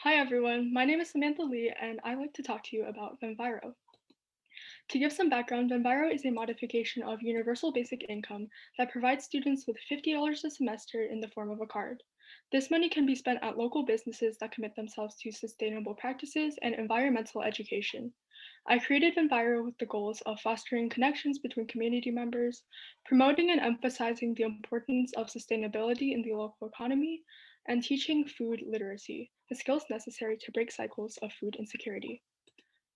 Hi everyone, my name is Samantha Lee and I'd like to talk to you about Venviro. To give some background, Venviro is a modification of universal basic income that provides students with $50 a semester in the form of a card. This money can be spent at local businesses that commit themselves to sustainable practices and environmental education. I created Venviro with the goals of fostering connections between community members, promoting and emphasizing the importance of sustainability in the local economy, and teaching food literacy, the skills necessary to break cycles of food insecurity.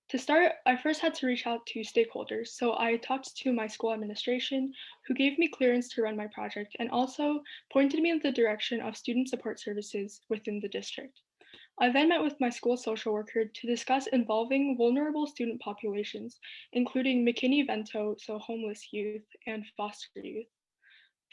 To start, I first had to reach out to stakeholders, so I talked to my school administration, who gave me clearance to run my project and also pointed me in the direction of student support services within the district. I then met with my school social worker to discuss involving vulnerable student populations, including McKinney-Vento, so homeless youth, and foster youth.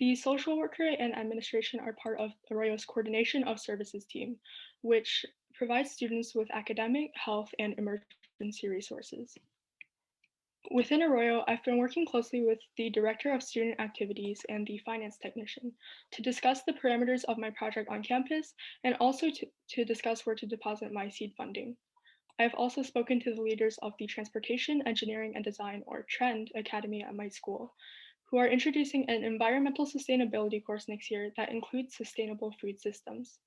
The social worker and administration are part of Arroyo's coordination of services team, which provides students with academic, health, and emergency resources. Within Arroyo, I've been working closely with the Director of Student Activities and the Finance Technician to discuss the parameters of my project on campus and also to discuss where to deposit my seed funding. I have also spoken to the leaders of the Transportation, Engineering, and Design, or TREND Academy at my school, who are introducing an environmental sustainability course next year that includes sustainable food systems.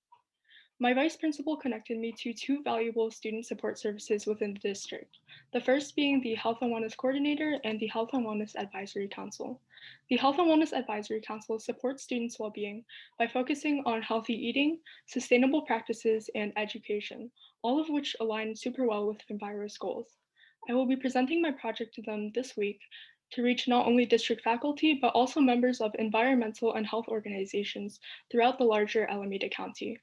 My vice principal connected me to two valuable student support services within the district, the first being the Health and Wellness Coordinator and the Health and Wellness Advisory Council. The Health and Wellness Advisory Council supports students' well-being by focusing on healthy eating, sustainable practices, and education, all of which align super well with Enviro's goals. I will be presenting my project to them this week to reach not only district faculty, but also members of environmental and health organizations throughout the larger Alameda County.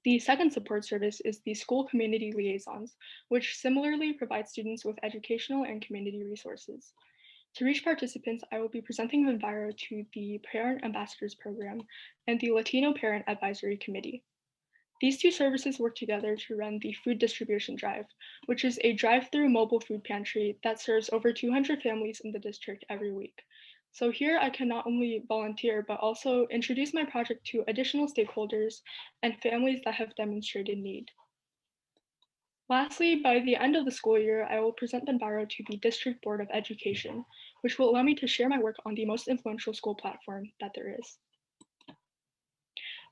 The second support service is the School Community Liaisons, which similarly provides students with educational and community resources. To reach participants, I will be presenting Venviro to the Parent Ambassadors Program and the Latino Parent Advisory Committee. These two services work together to run the Food Distribution Drive, which is a drive-through mobile food pantry that serves over 200 families in the district every week. So here I can not only volunteer, but also introduce my project to additional stakeholders and families that have demonstrated need. Lastly, by the end of the school year, I will present Benbaro to the District Board of Education, which will allow me to share my work on the most influential school platform that there is.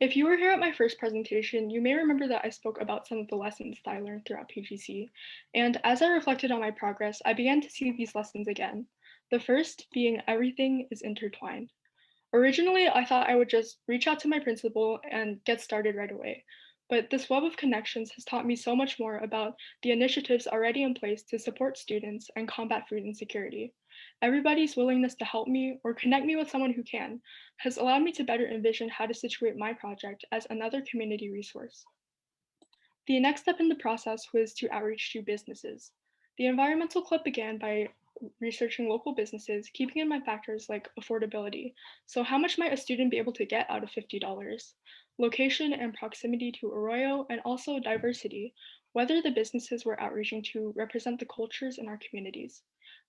If you were here at my first presentation, you may remember that I spoke about some of the lessons that I learned throughout PGC. And as I reflected on my progress, I began to see these lessons again. The first being everything is intertwined. Originally, I thought I would just reach out to my principal and get started right away. But this web of connections has taught me so much more about the initiatives already in place to support students and combat food insecurity. Everybody's willingness to help me or connect me with someone who can has allowed me to better envision how to situate my project as another community resource. The next step in the process was to outreach to businesses. The environmental club began by researching local businesses, keeping in mind factors like affordability. So, how much might a student be able to get out of $50? Location and proximity to Arroyo, and also diversity, whether the businesses we're outreaching to represent the cultures in our communities.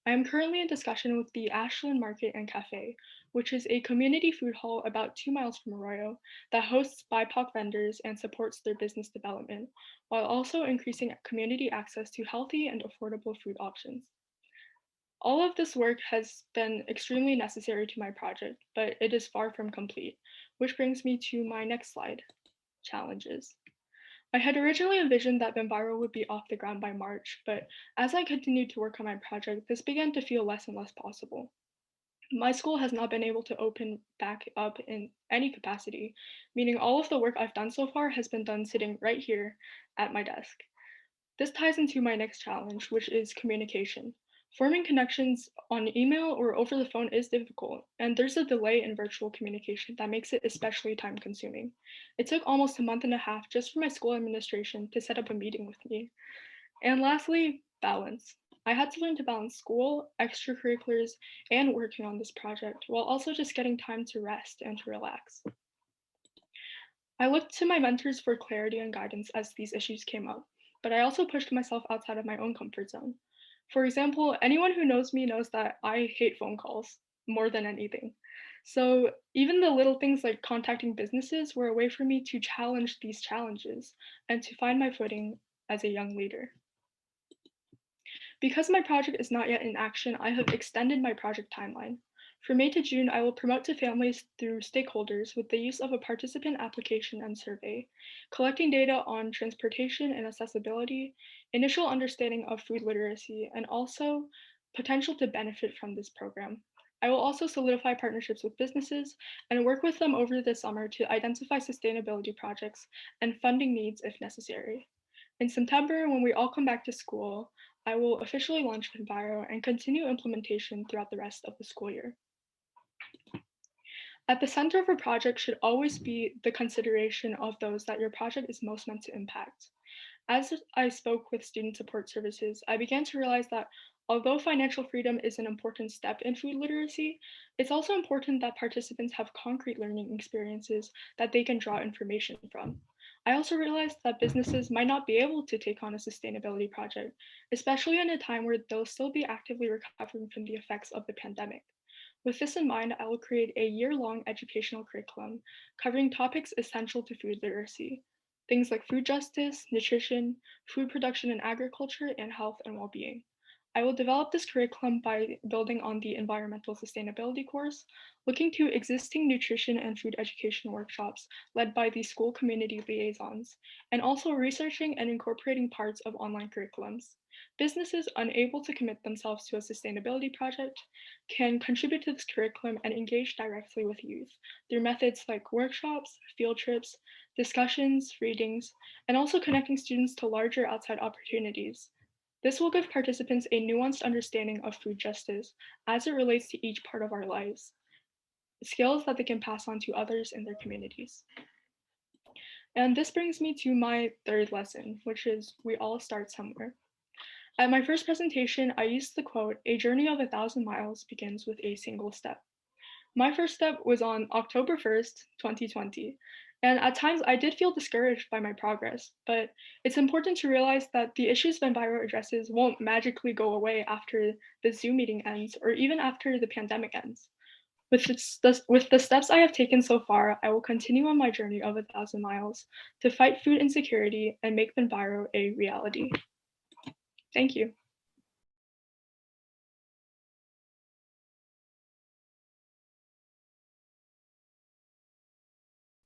I am currently in discussion with the Ashland Market and Cafe, which is a community food hall about 2 miles from Arroyo that hosts BIPOC vendors and supports their business development, while also increasing community access to healthy and affordable food options. All of this work has been extremely necessary to my project, but it is far from complete, which brings me to my next slide, challenges. I had originally envisioned that Benbiro would be off the ground by March, but as I continued to work on my project, this began to feel less and less possible. My school has not been able to open back up in any capacity, meaning all of the work I've done so far has been done sitting right here at my desk. This ties into my next challenge, which is communication. Forming connections on email or over the phone is difficult, and there's a delay in virtual communication that makes it especially time consuming. It took almost a month and a half just for my school administration to set up a meeting with me. And lastly, balance. I had to learn to balance school, extracurriculars, and working on this project while also just getting time to rest and to relax. I looked to my mentors for clarity and guidance as these issues came up, but I also pushed myself outside of my own comfort zone. For example, anyone who knows me knows that I hate phone calls. more than anything. So even the little things like contacting businesses were a way for me to challenge these challenges and to find my footing as a young leader. Because my project is not yet in action, I have extended my project timeline. From May to June, I will promote to families through stakeholders with the use of a participant application and survey, collecting data on transportation and accessibility, initial understanding of food literacy, and also potential to benefit from this program. I will also solidify partnerships with businesses and work with them over the summer to identify sustainability projects and funding needs if necessary. In September, when we all come back to school, I will officially launch Enviro and continue implementation throughout the rest of the school year. At the center of a project should always be the consideration of those that your project is most meant to impact. As I spoke with student support services, I began to realize that although financial freedom is an important step in food literacy, it's also important that participants have concrete learning experiences that they can draw information from. I also realized that businesses might not be able to take on a sustainability project, especially in a time where they'll still be actively recovering from the effects of the pandemic. With this in mind, I will create a year-long educational curriculum covering topics essential to food literacy, things like food justice, nutrition, food production and agriculture, and health and well-being. I will develop this curriculum by building on the environmental sustainability course, looking to existing nutrition and food education workshops led by the school community liaisons, and also researching and incorporating parts of online curriculums. Businesses unable to commit themselves to a sustainability project can contribute to this curriculum and engage directly with youth through methods like workshops, field trips, discussions, readings, and also connecting students to larger outside opportunities. This will give participants a nuanced understanding of food justice as it relates to each part of our lives, skills that they can pass on to others in their communities. And this brings me to my third lesson, which is we all start somewhere. At my first presentation, I used the quote, "A journey of 1,000 miles begins with a single step." My first step was on October 1st, 2020, and at times I did feel discouraged by my progress, but it's important to realize that the issues Venviro addresses won't magically go away after the Zoom meeting ends or even after the pandemic ends. With the steps I have taken so far, I will continue on my journey of 1,000 miles to fight food insecurity and make Venviro a reality. Thank you.